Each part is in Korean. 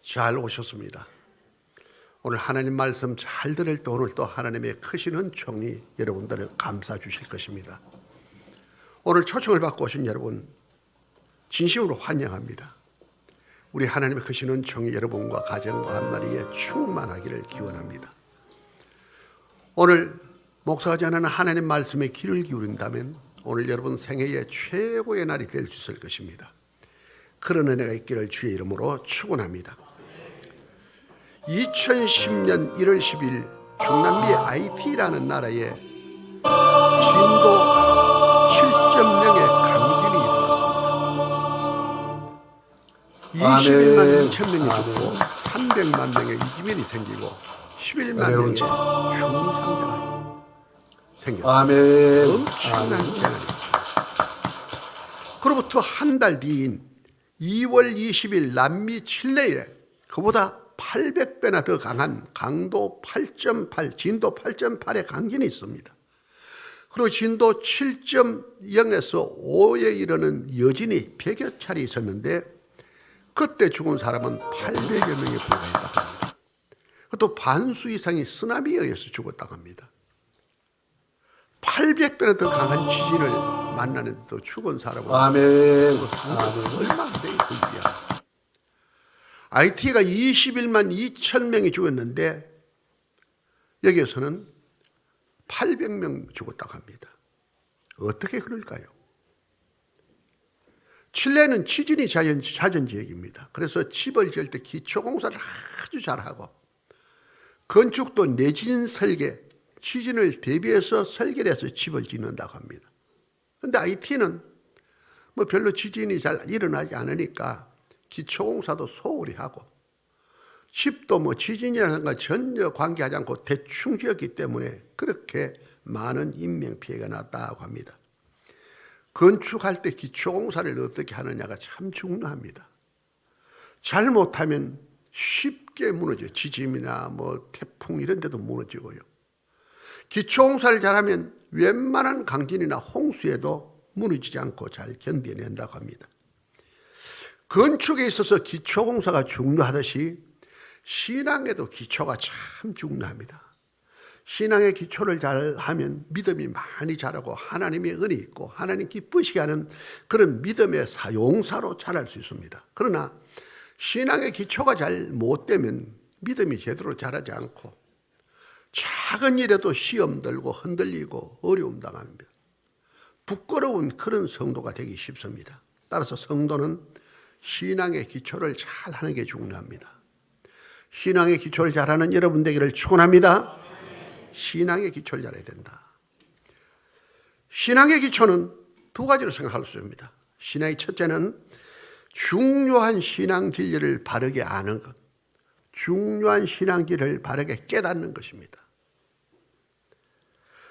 잘 오셨습니다. 오늘 하나님 말씀 잘 들을 때 오늘 또 하나님의 크신 은총이 여러분들을 감싸 주실 것입니다. 오늘 초청을 받고 오신 여러분 진심으로 환영합니다. 우리 하나님의 크신 은총이 여러분과 가정과 한마리에 충만하기를 기원합니다. 오늘 목사가 전하는 하나님 말씀에 귀를 기울인다면 오늘 여러분 생애의 최고의 날이 될 수 있을 것입니다. 그런 은혜가 있기를 주의 이름으로 축원합니다. 2010년 1월 10일 중남미의 IT라는 나라에 진도 7.0의 강진이 일어났습니다. 21만 2천 명이 죽고 300만 명의 이주민이 생기고 11만 명의 중상자가 생겼습니다. 엄청난 재난이죠. 그로부터 한 달 뒤인 2월 20일 남미 칠레에 그보다 800배나 더 강한 강도 8.8, 진도 8.8의 강진이 있습니다. 그리고 진도 7.0에서 5에 이르는 여진이 100여 차례 있었는데 그때 죽은 사람은 800여 명에 불과했다고 합니다. 또 반수 이상이 쓰나미에 의해서 죽었다고 합니다. 800배나 더 강한 지진을 만나는데도 죽은 사람은 얼마 안 되게 불비야. IT가 21만 2천 명이 죽었는데 여기에서는 800명 죽었다고 합니다. 어떻게 그럴까요? 칠레는 지진이 자전지역입니다. 그래서 집을 지을 때 기초공사를 아주 잘하고 건축도 내진 설계, 지진을 대비해서 설계를 해서 집을 짓는다고 합니다. 그런데 IT는 뭐 별로 지진이 잘 일어나지 않으니까 기초공사도 소홀히 하고 집도 뭐 지진이라는 거 전혀 관계하지 않고 대충 지었기 때문에 그렇게 많은 인명피해가 났다고 합니다. 건축할 때 기초공사를 어떻게 하느냐가 참 중요합니다. 잘못하면 쉽게 무너져요. 지진이나 뭐 태풍 이런 데도 무너지고요. 기초공사를 잘하면 웬만한 강진이나 홍수에도 무너지지 않고 잘 견뎌낸다고 합니다. 건축에 있어서 기초공사가 중요하듯이 신앙에도 기초가 참 중요합니다. 신앙의 기초를 잘하면 믿음이 많이 자라고 하나님의 은혜 있고 하나님 기쁘시게 하는 그런 믿음의 용사로 자랄 수 있습니다. 그러나 신앙의 기초가 잘 못되면 믿음이 제대로 자라지 않고 작은 일에도 시험 들고 흔들리고 어려움 당합니다. 부끄러운 그런 성도가 되기 쉽습니다. 따라서 성도는 신앙의 기초를 잘 하는 게 중요합니다. 신앙의 기초를 잘하는 여러분 되기를 축원합니다. 신앙의 기초를 잘해야 된다. 신앙의 기초는 두 가지로 생각할 수 있습니다. 신앙의 첫째는 중요한 신앙 진리를 바르게 아는 것, 중요한 신앙 진리를 바르게 깨닫는 것입니다.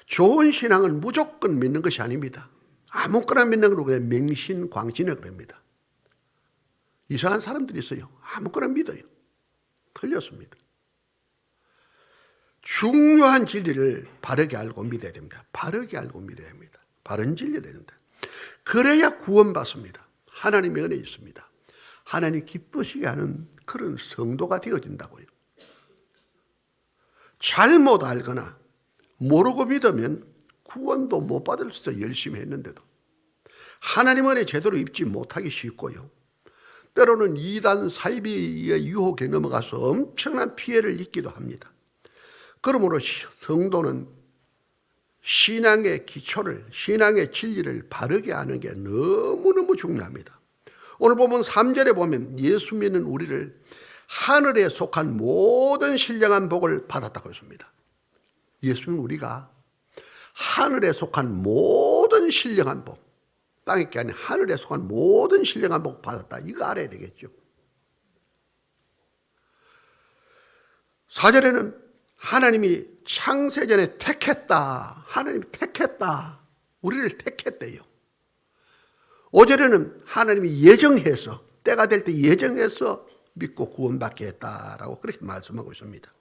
좋은 신앙은 무조건 믿는 것이 아닙니다. 아무거나 믿는 걸로 그냥 맹신광신을 그럽니다. 이상한 사람들이 있어요. 아무거나 믿어요. 틀렸습니다. 중요한 진리를 바르게 알고 믿어야 됩니다. 바르게 알고 믿어야 합니다. 바른 진리를 된다. 그래야 구원받습니다. 하나님의 은혜 있습니다. 하나님 기쁘시게 하는 그런 성도가 되어진다고요. 잘못 알거나 모르고 믿으면 구원도 못 받을 수 있어요. 열심히 했는데도. 하나님 은혜 제대로 입지 못하기 쉽고요. 때로는 이단 사이비의 유혹에 넘어가서 엄청난 피해를 입기도 합니다. 그러므로 성도는 신앙의 기초를, 신앙의 진리를 바르게 아는 게 너무너무 중요합니다. 오늘 보면 3절에 보면 예수 믿는 우리를 하늘에 속한 모든 신령한 복을 받았다고 했습니다. 예수는 우리가 하늘에 속한 모든 신령한 복, 땅에 게 아닌 하늘에 속한 모든 신령한 복 받았다. 이거 알아야 되겠죠. 4절에는 하나님이 창세전에 택했다. 하나님이 택했다. 우리를 택했대요. 5절에는 하나님이 예정해서 때가 될 때 예정해서 믿고 구원받게 했다라고 그렇게 말씀하고 있습니다.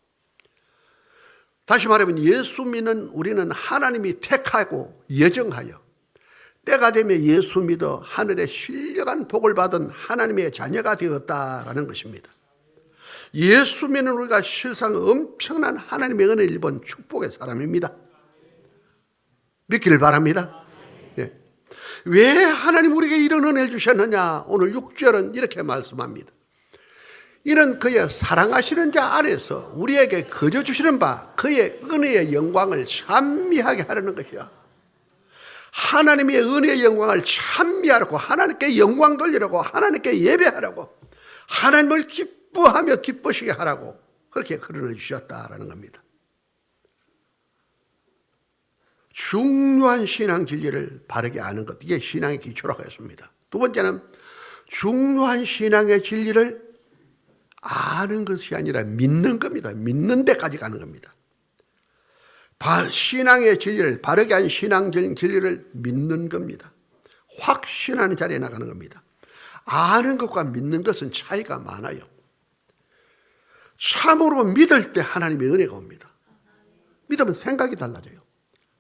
다시 말하면 예수 믿는 우리는 하나님이 택하고 예정하여 때가 되면 예수 믿어 하늘의 신령한 복을 받은 하나님의 자녀가 되었다라는 것입니다. 예수 믿는 우리가 실상 엄청난 하나님의 은혜를 입은 축복의 사람입니다. 믿기를 바랍니다. 예. 왜 하나님 우리에게 이런 은혜를 주셨느냐? 오늘 6절은 이렇게 말씀합니다. 이는 그의 사랑하시는 자 안에서 우리에게 거저 주시는 바 그의 은혜의 영광을 찬미하게 하려는 것이야. 하나님의 은혜의 영광을 찬미하라고, 하나님께 영광 돌리라고, 하나님께 예배하라고, 하나님을 기뻐하며 기쁘시게 하라고 그렇게 허락해 주셨다라는 겁니다. 중요한 신앙 진리를 바르게 아는 것, 이게 신앙의 기초라고 했습니다. 두 번째는 중요한 신앙의 진리를 아는 것이 아니라 믿는 겁니다. 믿는 데까지 가는 겁니다. 신앙의 진리를, 바르게 한 신앙 진리를 믿는 겁니다. 확신하는 자리에 나가는 겁니다. 아는 것과 믿는 것은 차이가 많아요. 참으로 믿을 때 하나님의 은혜가 옵니다. 믿으면 생각이 달라져요.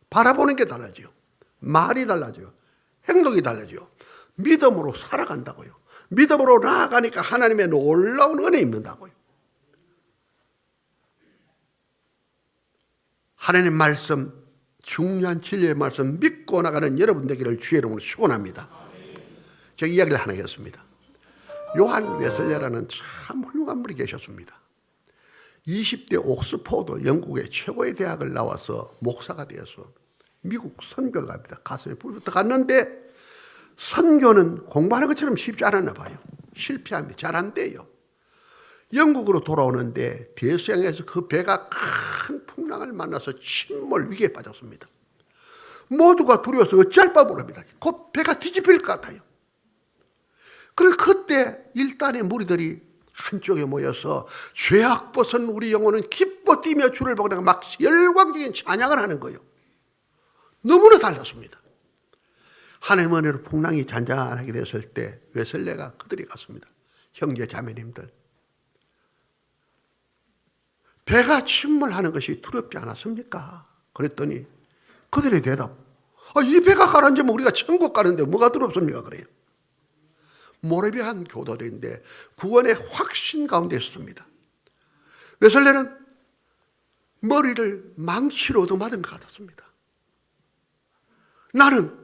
바라보는 게 달라져요. 말이 달라져요. 행동이 달라져요. 믿음으로 살아간다고요. 믿음으로 나아가니까 하나님의 놀라운 은혜 입는다고요. 하나님 말씀, 중요한 진리의 말씀 믿고 나가는 여러분 되기를 주의 이름으로 축원합니다. 제가 이야기를 하나 했습니다. 요한 웨슬레라는 참 훌륭한 분이 계셨습니다. 20대 옥스포드 영국의 최고의 대학을 나와서 목사가 되어서 미국 선교를 갑니다. 가슴에 불부터 갔는데 선교는 공부하는 것처럼 쉽지 않았나 봐요. 실패합니다. 잘 안 돼요. 영국으로 돌아오는데 대서양에서 그 배가 큰 풍랑을 만나서 침몰 위기에 빠졌습니다. 모두가 두려워서 어찌할 바 모릅니다. 곧 배가 뒤집힐 것 같아요. 그래서 그때 일단의 무리들이 한쪽에 모여서 죄악 벗은 우리 영혼은 기뻐 뛰며 주를 보고 막 열광적인 찬양을 하는 거예요. 너무나 달랐습니다. 하나님의 은혜로 풍랑이 잔잔하게 됐을 때 웨슬레가 그들이 갔습니다. 형제 자매님들, 배가 침몰하는 것이 두렵지 않았습니까? 그랬더니 그들의 대답, 이 배가 가라앉으면 우리가 천국 가는데 뭐가 두렵습니까? 그래요. 모래비한 교도들인데 구원의 확신 가운데 있었습니다. 웨슬레는 머리를 망치로 얻어맞은 것 같았습니다. 나는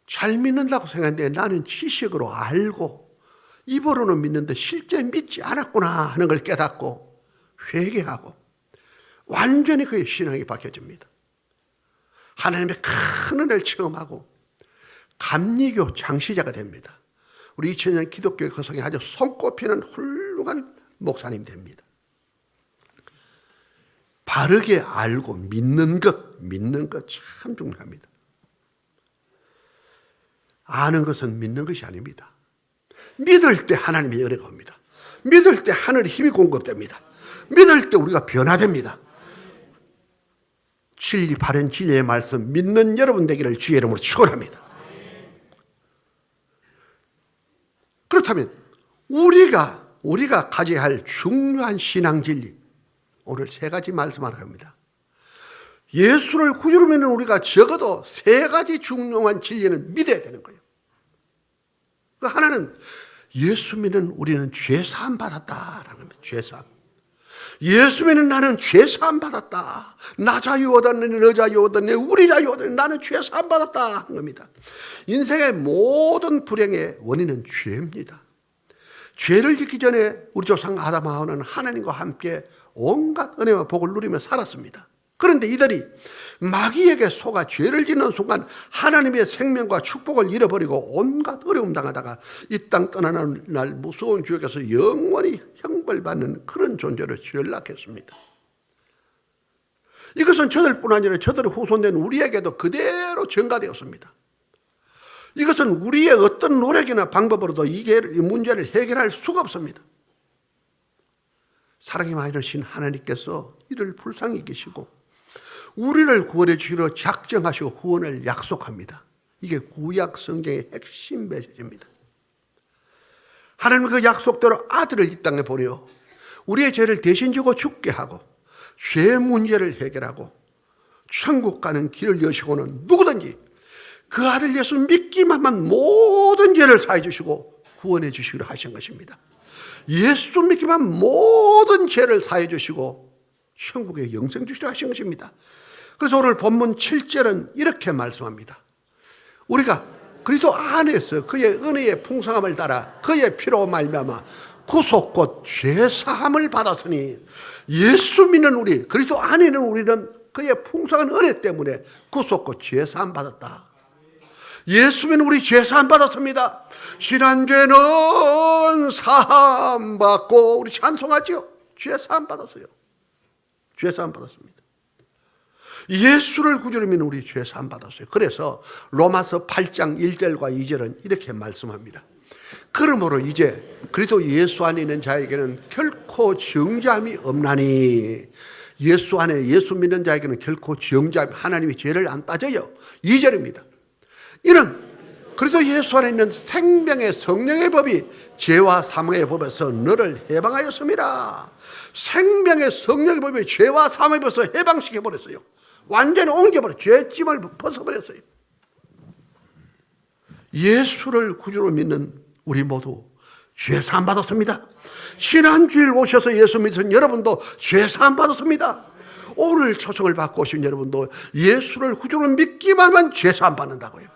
잘 믿는다고 생각했는데 나는 지식으로 알고 입으로는 믿는데 실제 믿지 않았구나 하는 걸 깨닫고 회개하고 완전히 그의 신앙이 바뀌어집니다. 하나님의 큰 은혜를 체험하고 감리교 장시자가 됩니다. 우리 2000년 기독교의 거성에 아주 손꼽히는 훌륭한 목사님 됩니다. 바르게 알고 믿는 것 참 중요합니다. 아는 것은 믿는 것이 아닙니다. 믿을 때 하나님의 은혜가 옵니다. 믿을 때 하늘의 힘이 공급됩니다. 믿을 때 우리가 변화됩니다. 진리 바른 진리의 말씀 믿는 여러분 되기를 주의 이름으로 축원합니다. 그렇다면 우리가 가져야 할 중요한 신앙 진리, 오늘 세 가지 말씀하려 합니다. 예수를 구주로 믿는 우리가 적어도 세 가지 중요한 진리는 믿어야 되는 거예요. 그 하나는 예수 믿는 우리는 죄사함 받았다라는 겁니다. 죄사함. 예수 믿는 나는 죄사함 받았다. 나 자유 얻었네, 너 자유 얻었네, 우리 자유 얻었네, 나는 죄사함 받았다 하는 겁니다. 인생의 모든 불행의 원인은 죄입니다. 죄를 짓기 전에 우리 조상 아담 하와는 하나님과 함께 온갖 은혜와 복을 누리며 살았습니다. 그런데 이들이 마귀에게 속아 죄를 짓는 순간 하나님의 생명과 축복을 잃어버리고 온갖 어려움 당하다가 이 땅 떠나는 날 무서운 지옥에서 영원히 형벌받는 그런 존재로 전락했습니다. 이것은 저들뿐 아니라 저들의 후손된 우리에게도 그대로 전가되었습니다. 이것은 우리의 어떤 노력이나 방법으로도 이 문제를 해결할 수가 없습니다. 사랑이 많으신 하나님께서 이를 불쌍히 계시고 우리를 구원해 주시러 작정하시고 구원을 약속합니다. 이게 구약 성경의 핵심 메시지입니다. 하나님은 그 약속대로 아들을 이 땅에 보내어 우리의 죄를 대신 지고 죽게 하고 죄 문제를 해결하고 천국 가는 길을 여시고는 누구든지 그 아들 예수 믿기만 하면 모든 죄를 사해 주시고 구원해 주시기로 하신 것입니다. 예수 믿기만 모든 죄를 사해 주시고 천국에 영생 주시라 하신 것입니다. 그래서 오늘 본문 7절은 이렇게 말씀합니다. 우리가 그리스도 안에서 그의 은혜의 풍성함을 따라 그의 피로 말미암아 구속 곧 죄사함을 받았으니, 예수 믿는 우리, 그리스도 안에 있는 우리는 그의 풍성한 은혜 때문에 구속 곧 죄사함 받았다. 예수 믿는 우리 죄사함 받았습니다. 지난죄는 사함 받고, 우리 찬송하죠. 죄사함 받았어요. 죄사함 받았습니다. 예수를 구주로 믿는 우리 죄사함 받았어요. 그래서 로마서 8장 1절과 2절은 이렇게 말씀합니다. 그러므로 이제 그리스도 예수 안에 있는 자에게는 결코 정죄함이 없나니, 예수 안에 예수 믿는 자에게는 결코 정죄함이, 하나님이 죄를 안 따져요. 2절입니다. 이는 그리스도 예수 안에 있는 생명의 성령의 법이 죄와 사망의 법에서 너를 해방하였습니다. 생명의 성령의 법이 죄와 사망의 법에서 해방시켜버렸어요. 완전히 옮겨버려, 죄짐을 벗어버렸어요. 예수를 구주로 믿는 우리 모두 죄사함 받았습니다. 지난주일 오셔서 예수 믿으신 여러분도 죄사함 받았습니다. 오늘 초청을 받고 오신 여러분도 예수를 구주로 믿기만 하면 죄사함 받는다고요.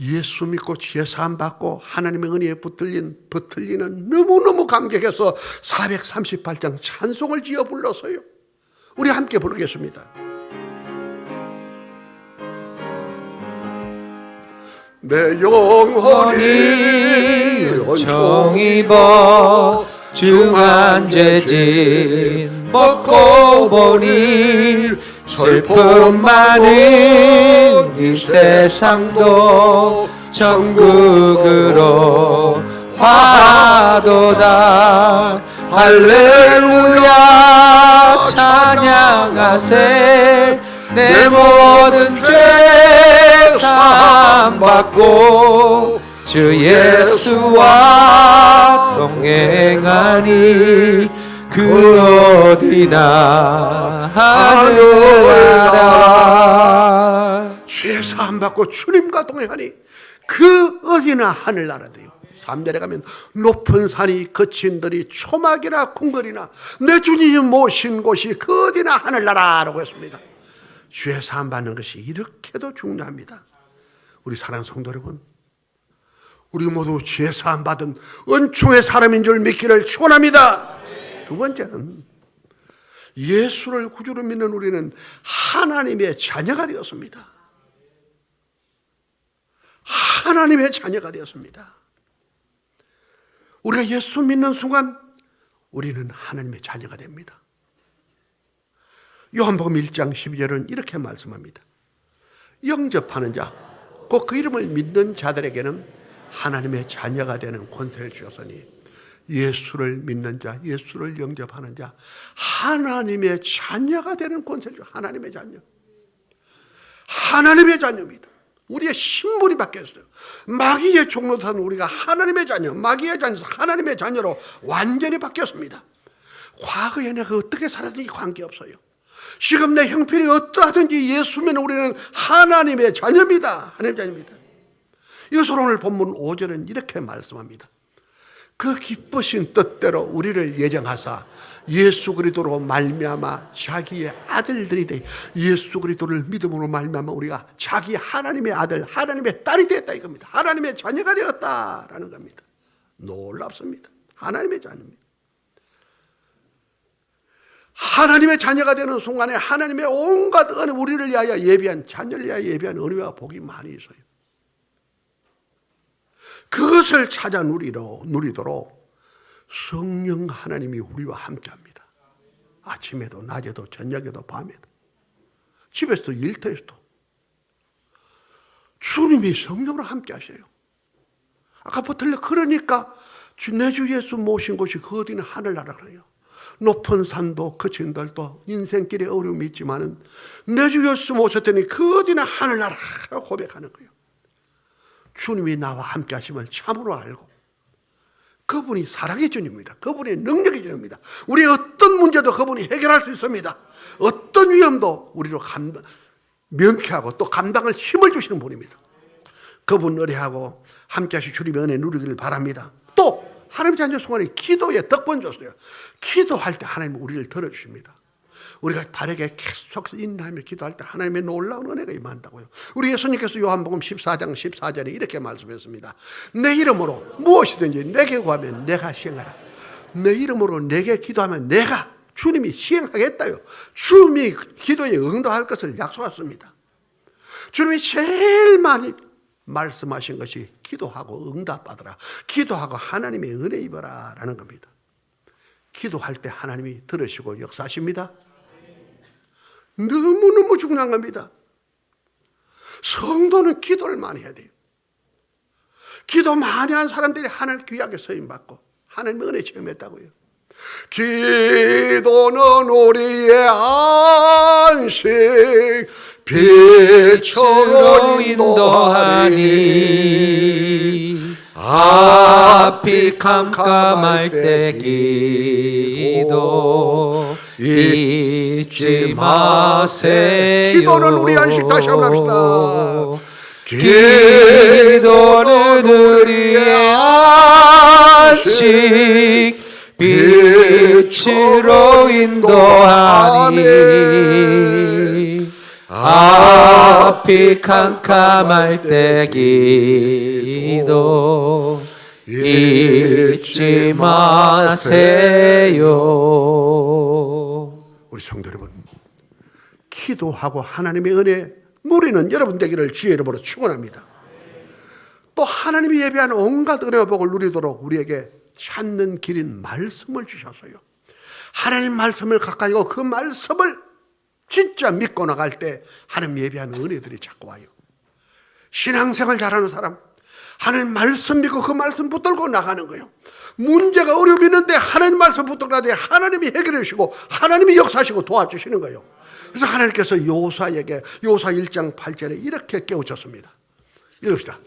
예수 믿고 죄사함 받고 하나님의 은혜에 붙들리는 너무너무 감격해서 438장 찬송을 지어 불렀어요. 우리 함께 부르겠습니다. 내 영혼이 은총 입어 중한 죄진 벗고 보니 슬픔 많은 이 세상도 천국으로 화도다. 할렐루야 찬양하세. 내 모든 죄 사함 받고 주 예수와 동행하니 그 어디나 하늘나라. 죄 사함 받고 주님과 동행하니 그 어디나 하늘나라대요. 3절에 가면 높은 산이 거친 들이 초막이나 궁궐이나 내 주님이 모신 곳이 그 어디나 하늘나라라고 했습니다. 죄 사함 받는 것이 이렇게도 중요합니다. 우리 사랑하는 성도 여러분, 우리 모두 죄 사함 받은 은총의 사람인 줄 믿기를 축원합니다. 두 번째는 예수를 구주로 믿는 우리는 하나님의 자녀가 되었습니다. 하나님의 자녀가 되었습니다. 우리가 예수 믿는 순간 우리는 하나님의 자녀가 됩니다. 요한복음 1장 12절은 이렇게 말씀합니다. 영접하는 자, 곧 그 이름을 믿는 자들에게는 하나님의 자녀가 되는 권세를 주셨으니, 예수를 믿는 자, 예수를 영접하는 자, 하나님의 자녀가 되는 권세를 주셨어요. 하나님의 자녀. 하나님의 자녀입니다. 우리의 신분이 바뀌었어요. 마귀의 종로선 우리가 하나님의 자녀, 마귀의 자녀에서 하나님의 자녀로 완전히 바뀌었습니다. 과거에 내가 어떻게 살았든지 관계없어요. 지금 내 형편이 어떠하든지 예수 믿는 우리는 하나님의 자녀입니다. 하나님의 자녀입니다. 이것을 오늘 본문 5절은 이렇게 말씀합니다. 그 기쁘신 뜻대로 우리를 예정하사 예수 그리스도로 말미암아 자기의 아들들이 되, 예수 그리스도를 믿음으로 말미암아 우리가 자기 하나님의 아들, 하나님의 딸이 되었다 이겁니다. 하나님의 자녀가 되었다라는 겁니다. 놀랍습니다. 하나님의 자녀입니다. 하나님의 자녀가 되는 순간에 하나님의 온갖 은혜, 우리를 위하여 예비한, 자녀를 위하여 예비한 은혜와 복이 많이 있어요. 그것을 찾아 누리도록 성령 하나님이 우리와 함께합니다. 아침에도 낮에도 저녁에도 밤에도 집에서도 일터에서도 주님이 성령으로 함께하셔요. 아까 붙들려 그러니까 내 주 예수 모신 곳이 그 어디는 하늘나라 그래요. 높은 산도 거친 들도 인생길에 어려움이 있지만은 내 주 예수 모셨더니 그 어디나 하늘나라라고 고백하는 거예요. 주님이 나와 함께 하심을 참으로 알고 그분이 사랑의 주님입니다. 그분이 능력의 주님입니다. 우리의 어떤 문제도 그분이 해결할 수 있습니다. 어떤 위험도 우리로 명쾌하고 또 감당할 힘을 주시는 분입니다. 그분 의뢰하고 함께 하시 주님의 은혜 누리기를 바랍니다. 또 하나님 자녀 순간에 기도에 덕분 줬어요. 기도할 때 하나님은 우리를 들어주십니다. 우리가 바르게 계속 인하며 기도할 때 하나님의 놀라운 은혜가 임한다고요. 우리 예수님께서 요한복음 14장 14절에 이렇게 말씀했습니다. 내 이름으로 무엇이든지 내게 구하면 내가 시행하라. 내 이름으로 내게 기도하면 내가 주님이 시행하겠다요. 주님이 기도에 응답할 것을 약속했습니다. 주님이 제일 많이 말씀하신 것이 기도하고 응답받으라. 기도하고 하나님의 은혜 입어라 라는 겁니다. 기도할 때 하나님이 들으시고 역사하십니다. 너무너무 중요한 겁니다. 성도는 기도를 많이 해야 돼요. 기도 많이 한 사람들이 하나님 귀하게 서임받고 하나님의 은혜 체험했다고요. 기도는 우리의 안식 빛으로 인도하니 앞이 캄캄할 때 기도 잊지 마세요. 기도는 우리 안식. 다시 한번 합시다. 기도는 우리의 안식 빛으로 인도하니 앞이 캄캄할 때 기도 잊지 마세요. 우리 성도 여러분, 기도하고 하나님의 은혜 누리는 여러분 되기를 주의 이름으로 축원합니다. 또 하나님이 예배한 온갖 은혜와 복을 누리도록 우리에게 찾는 길인 말씀을 주셨어요. 하나님 말씀을 가까이 하고 그 말씀을 진짜 믿고 나갈 때 하나님 예배하는 은혜들이 자꾸 와요. 신앙생활 잘하는 사람, 하나님 말씀 믿고 그 말씀 붙들고 나가는 거예요. 문제가 어려움이 있는데 하나님 말씀 붙들고 나가야 하나님이 해결해 주시고 하나님이 역사하시고 도와주시는 거예요. 그래서 하나님께서 요사에게 요사 1장 8절에 이렇게 깨우쳤습니다. 읽읍시다.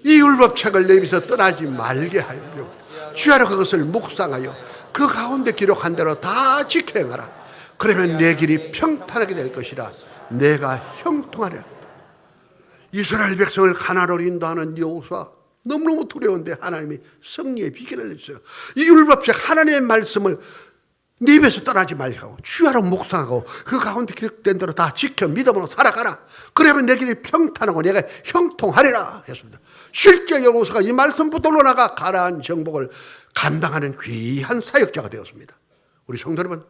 이 율법책을 내 입에서 떠나지 말게 하여 주야로 그것을 묵상하여 그 가운데 기록한 대로 다 지켜 행하라. 그러면 내 길이 평탄하게 될 것이라. 내가 형통하리라. 이스라엘 백성을 가나안으로 인도하는 여호수아, 너무너무 두려운데 하나님이 승리의 비결을 내주세요. 이 율법책 하나님의 말씀을 네 입에서 떠나지 말고 주야로 묵상하고 그 가운데 기록된 대로 다 지켜 믿음으로 살아가라. 그러면 내 길이 평탄하고 내가 형통하리라 했습니다. 실제 여호수아가 이 말씀 붙들고 나가 가나안 정복을 감당하는 귀한 사역자가 되었습니다. 우리 성도 여러분,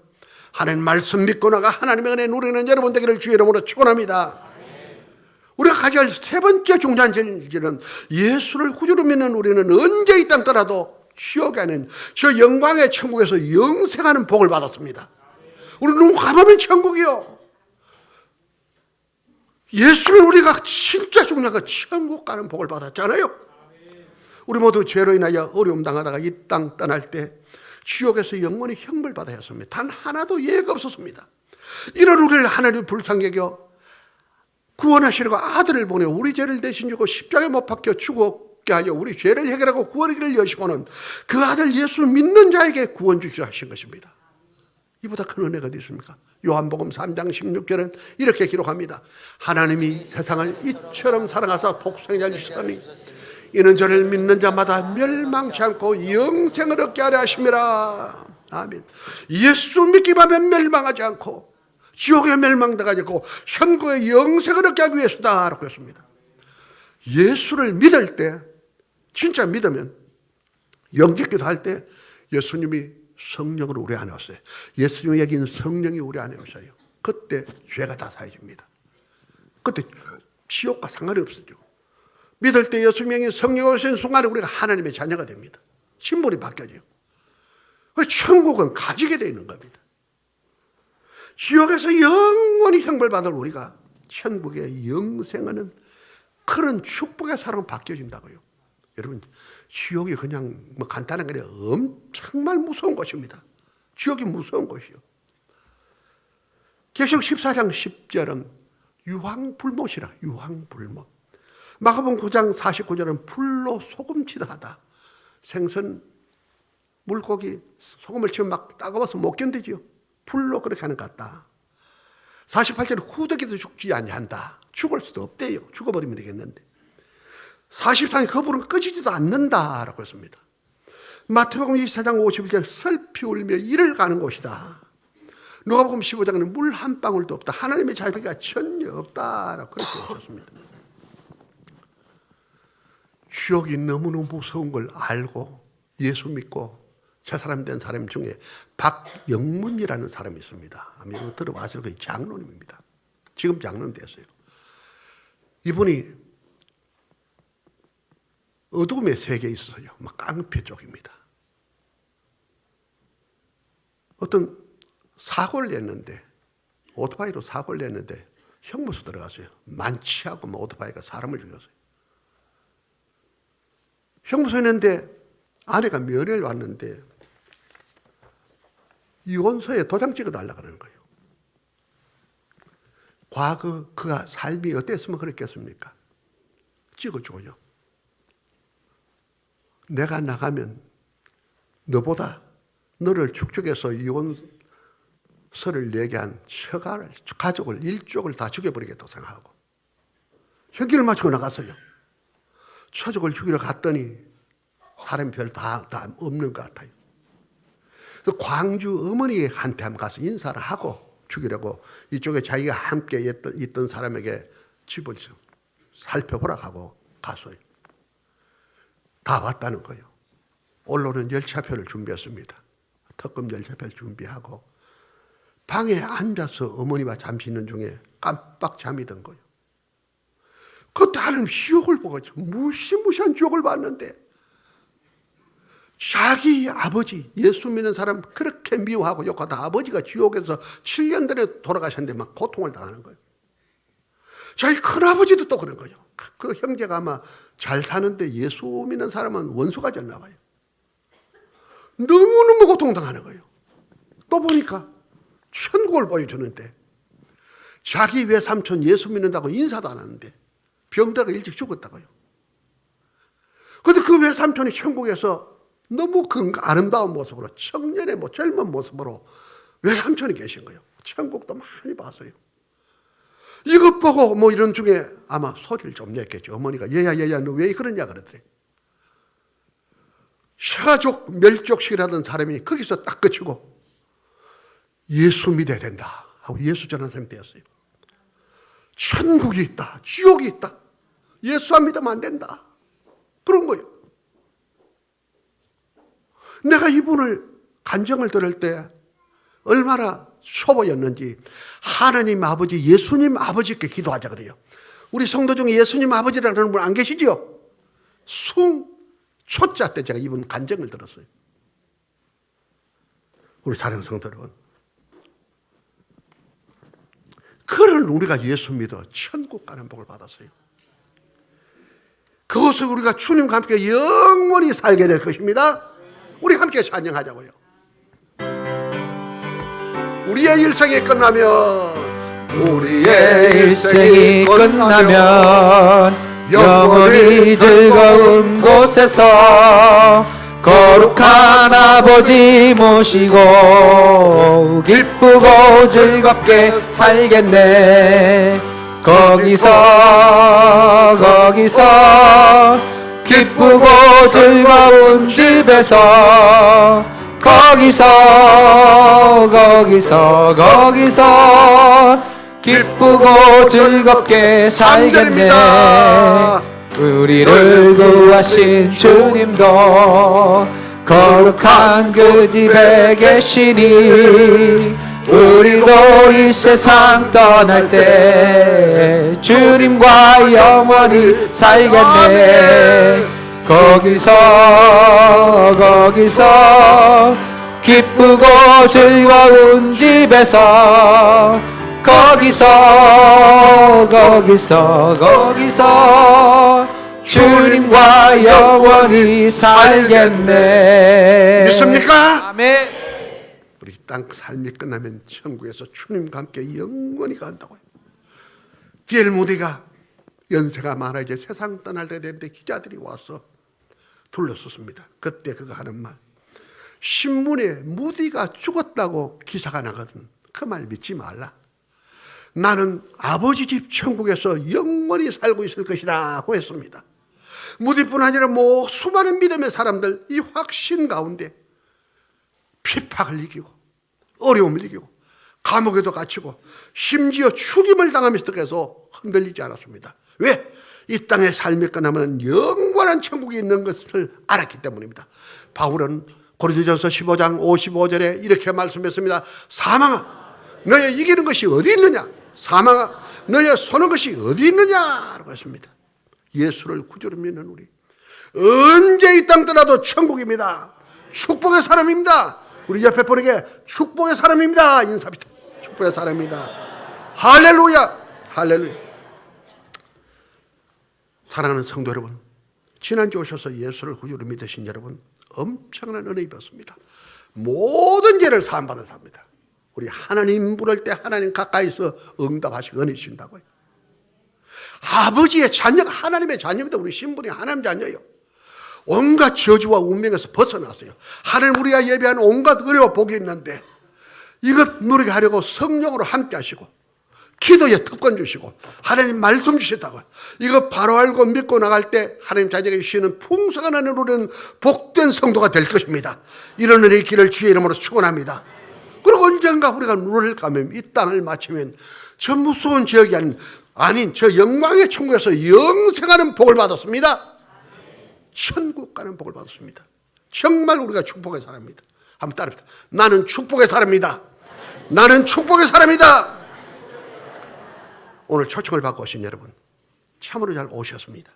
하나님 말씀 믿고 나가 하나님의 은혜 누리는 여러분 되기를 주의 이름으로 축원합니다. 우리가 가져야 할 세 번째 중요한 진리는 예수를 구주로 믿는 우리는 언제 이 땅 떠나도 지옥에 아닌 저 영광의 천국에서 영생하는 복을 받았습니다. 우리 눈 감으면 천국이요. 예수는 우리가 진짜 중요한 거 천국 가는 복을 받았잖아요. 우리 모두 죄로 인하여 어려움 당하다가 이 땅 떠날 때 지옥에서 영원히 형벌 받아야 했습니다. 단 하나도 예가 없었습니다. 이런 우리를 하나님 불쌍히 여겨 구원하시려고 아들을 보내 우리 죄를 대신 지고 십자가에 못 박혀 죽었게 하여 우리 죄를 해결하고 구원의 길을 여시고는 그 아들 예수 믿는 자에게 구원 주시려 하신 것입니다. 이보다 큰 은혜가 어디 있습니까? 요한복음 3장 16절은 이렇게 기록합니다. 하나님이 세상을 이처럼 사랑하사 독생자를 주시더니 이는 저를 믿는 자마다 멸망치 않고 영생을 얻게 하려 하심이라. 아멘. 예수 믿기만 하면 멸망하지 않고 지옥에 멸망당하지 않고 천국의 영생을 얻게 하기 위해서다 라고 했습니다. 예수를 믿을 때, 진짜 믿으면 영접기도 할 때 예수님이 성령으로 우리 안에 왔어요. 예수님이 여긴 성령이 우리 안에 오셔요. 그때 죄가 다 사해집니다. 그때 지옥과 상관이 없어져. 믿을 때 예수님이 성령이 오신 순간에 우리가 하나님의 자녀가 됩니다. 신분이 바뀌어져요. 천국은 가지게 되어 있는 겁니다. 지옥에서 영원히 형벌받을 우리가 천국에 영생하는 그런 축복의 사람으로 바뀌어진다고요. 여러분, 지옥이 그냥 뭐 간단한 게 아니라 정말 무서운 곳입니다. 지옥이 무서운 곳이요. 계시록 14장 10절은 유황불못이라, 유황불못. 마가복음 9장 49절은 불로 소금치다 하다. 생선, 물고기, 소금을 치면 막 따가워서 못 견디지요. 불로 그렇게 하는 것 같다. 48절은 후덕에도 죽지 아니한다. 죽을 수도 없대요. 죽어버리면 되겠는데. 44절 그 불은 꺼지지도 않는다라고 했습니다. 마태복음 24장 51절 슬피 울며 이를 가는 곳이다. 누가복음 15장은 물 한 방울도 없다. 하나님의 자비가 전혀 없다라고 그렇게 하셨습니다. 지옥이 너무너무 무서운 걸 알고 예수 믿고 저 사람 된 사람 중에 박영문이라는 사람이 있습니다. 아마 이거 들어봤을 거예요. 장로님입니다. 지금 장로님 됐어요. 이분이 어둠의 세계에 있어요. 막 깡패 쪽입니다. 어떤 사고를 냈는데, 오토바이로 사고를 냈는데 형무소 들어갔어요. 만취하고 오토바이가 사람을 죽였어요. 형무소에 있는데 아내가 면회를 왔는데 이혼서에 도장 찍어달라고 그러는 거예요. 과거 그가 삶이 어땠으면 그랬겠습니까? 찍어줘요. 내가 나가면 너보다 너를 축적해서 이혼서를 내게 한 처가를, 가족을, 일족을 다 죽여버리겠다고 생각하고 현기를 마치고 나갔어요. 처족을 죽이러 갔더니 사람이 별 다 없는 것 같아요. 광주 어머니한테 한번 가서 인사를 하고 죽이려고 이쪽에 자기가 함께 있던 사람에게 집을 살펴보라고 하고 갔어요. 다 왔다는 거예요. 올라오는 열차표를 준비했습니다. 특급 열차표를 준비하고 방에 앉아서 어머니와 잠시 있는 중에 깜빡 잠이 든 거예요. 그때 하나님 지옥을 보고 무시무시한 지옥을 봤는데 자기 아버지 예수 믿는 사람 그렇게 미워하고 욕하다 아버지가 지옥에서 7년 전에 돌아가셨는데 막 고통을 당하는 거예요. 자기 큰아버지도 또 그런 거예요. 그 형제가 아마 잘 사는데 예수 믿는 사람은 원수가 졌나 봐요. 너무너무 고통당하는 거예요. 또 보니까 천국을 보여주는데 자기 외삼촌 예수 믿는다고 인사도 안 하는데 병다가 일찍 죽었다고요. 그런데 그 외삼촌이 천국에서 너무 아름다운 모습으로 청년의 젊은 모습으로 외삼촌이 계신 거예요. 천국도 많이 봤어요. 이것 보고 이런 중에 아마 소리를 좀 냈겠죠. 어머니가 얘야 너 왜 그러냐 그러더래. 셔가족 멸족식이라던 사람이 거기서 딱 그치고 예수 믿어야 된다 하고 예수 전한 사람이 되었어요. 천국이 있다, 지옥이 있다, 예수 안 믿으면 안 된다, 그런 거예요. 내가 이분을 간증을 들을 때 얼마나 초보였는지 하나님 아버지, 예수님 아버지께 기도하자 그래요. 우리 성도 중에 예수님 아버지라는 분 안 계시죠? 초자 때 제가 이분 간증을 들었어요. 우리 사랑 성도 여러분, 그런 우리가 예수 믿어 천국 가는 복을 받았어요. 그것을 우리가 주님과 함께 영원히 살게 될 것입니다. 우리 함께 찬양하자고요. 우리의 일생이 끝나면 영원히 즐거운 곳에서 거룩한 아버지 모시고 기쁘고 즐겁게 살겠네. 거기서 기쁘고 즐거운 집에서 거기서 기쁘고 즐겁게 살겠네. 우리를 구하신 주님도 거룩한 그 집에 계시니 우리도 이 세상 떠날 때 주님과 영원히 살겠네. 거기서 기쁘고 즐거운 집에서 거기서 주님과 영원히 살겠네. 믿습니까? 아멘. 우리 땅 삶이 끝나면 천국에서 주님과 함께 영원히 간다고요. 기엘 무디가 연세가 많아 이제 세상 떠날 때 되는데 기자들이 와서 둘러섰습니다. 그때 그가 하는 말, 신문에 무디가 죽었다고 기사가 나거든. 그 말 믿지 말라. 나는 아버지 집 천국에서 영원히 살고 있을 것이라고 했습니다. 무디뿐 아니라 수많은 믿음의 사람들 이 확신 가운데 핍박을 이기고 어려움을 이기고 감옥에도 갇히고 심지어 죽임을 당하면서도 계속 흔들리지 않았습니다. 왜? 이 땅의 삶이 끝나면 영원한 천국이 있는 것을 알았기 때문입니다. 바울은 고린도전서 15장 55절에 이렇게 말씀했습니다. 사망아, 너의 이기는 것이 어디 있느냐? 사망아, 너의 쏘는 것이 어디 있느냐? 라고 했습니다. 예수를 구주로 믿는 우리, 언제 이 땅 떠나도 천국입니다. 축복의 사람입니다. 우리 옆에 분에게 축복의 사람입니다. 인사합니다. 축복의 사람입니다. 할렐루야, 할렐루야. 사랑하는 성도 여러분, 지난주 오셔서 예수를 구주로 믿으신 여러분, 엄청난 은혜 입었습니다. 모든 죄를 사함받은 사람입니다. 우리 하나님 부를 때 하나님 가까이서 응답하시고 은혜 주신다고요. 아버지의 자녀가 하나님의 자녀입니다. 우리 신분이 하나님 자녀예요. 온갖 저주와 운명에서 벗어났어요. 하나님 우리가 예배하는 온갖 은혜와 복이 있는데 이것 누리게 하려고 성령으로 함께 하시고 기도에 특권 주시고 하나님 말씀 주셨다고요. 이거 바로 알고 믿고 나갈 때 하나님 자녀에게 주시는 풍성한 은혜로 우리는 복된 성도가 될 것입니다. 이런 은혜의 길을 주의 이름으로 축원합니다. 그리고 언젠가 우리가 눈을 감으면 이 땅을 마치면 저 무서운 지역이 아닌 저 영광의 천국에서 영생하는 복을 받았습니다. 천국 가는 복을 받았습니다. 정말 우리가 축복의 사람입니다. 한번 따라합시다. 나는 축복의 사람입니다. 나는 축복의 사람이다. 오늘 초청을 받고 오신 여러분, 참으로 잘 오셨습니다.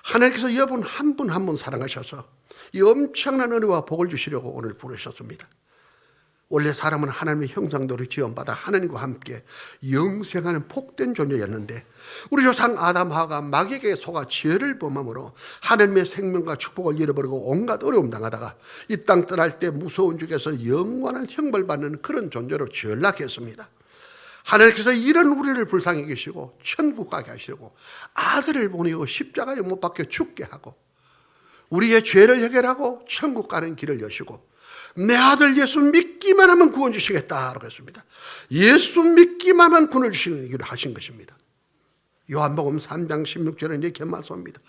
하나님께서 여러분 한 분 한 분 사랑하셔서 이 엄청난 은혜와 복을 주시려고 오늘 부르셨습니다. 원래 사람은 하나님의 형상대로 지원받아 하나님과 함께 영생하는 복된 존재였는데 우리 조상 아담하가 마귀에게 속아 죄를 범함으로 하나님의 생명과 축복을 잃어버리고 온갖 어려움 당하다가 이 땅 떠날 때 무서운 죽에서 영원한 형벌받는 그런 존재로 전락했습니다. 하나님께서 이런 우리를 불쌍히 계시고 천국 가게 하시려고 아들을 보내고 십자가에 못 박혀 죽게 하고 우리의 죄를 해결하고 천국 가는 길을 여시고 내 아들 예수 믿기만 하면 구원 주시겠다라고 했습니다. 예수 믿기만 하면 구원을 주시기로 하신 것입니다. 요한복음 3장 16절은 이렇게 말씀합니다.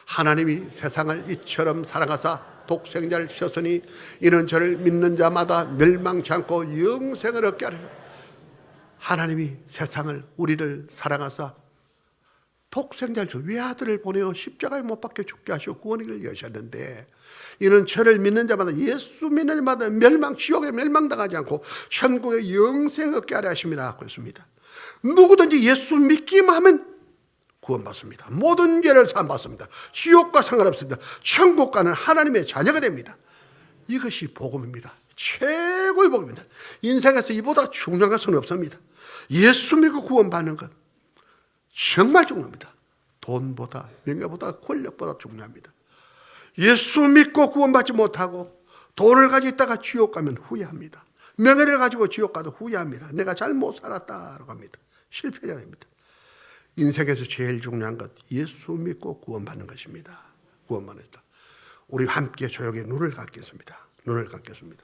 하나님이 세상을 이처럼 사랑하사 독생자를 주셨으니 이는 저를 믿는 자마다 멸망치 않고 영생을 얻게 하리라. 하나님이 세상을 우리를 사랑하사 독생자를 주 외아들을 보내어 십자가에 못 박혀 죽게 하시고 구원을 여셨는데 이는 저를 믿는 자마다 예수 믿는 자마다 지옥에 멸망당하지 않고 천국에 영생 얻게 하려 하심이라 하고 있습니다. 누구든지 예수 믿기만 하면 구원받습니다. 모든 죄를 사함받습니다. 지옥과 상관없습니다. 천국 가는 하나님의 자녀가 됩니다. 이것이 복음입니다. 최고의 복음입니다. 인생에서 이보다 중요한 것은 없습니다. 예수 믿고 구원받는 것 정말 중요합니다. 돈보다 명예보다 권력보다 중요합니다. 예수 믿고 구원받지 못하고 돈을 가지고 있다가 지옥 가면 후회합니다. 명예를 가지고 지옥 가도 후회합니다. 내가 잘못 살았다라고 합니다. 실패가 됩니다. 인생에서 제일 중요한 것 예수 믿고 구원받는 것입니다. 구원받는다. 우리 함께 조용히 눈을 감겠습니다. 눈을 감겠습니다.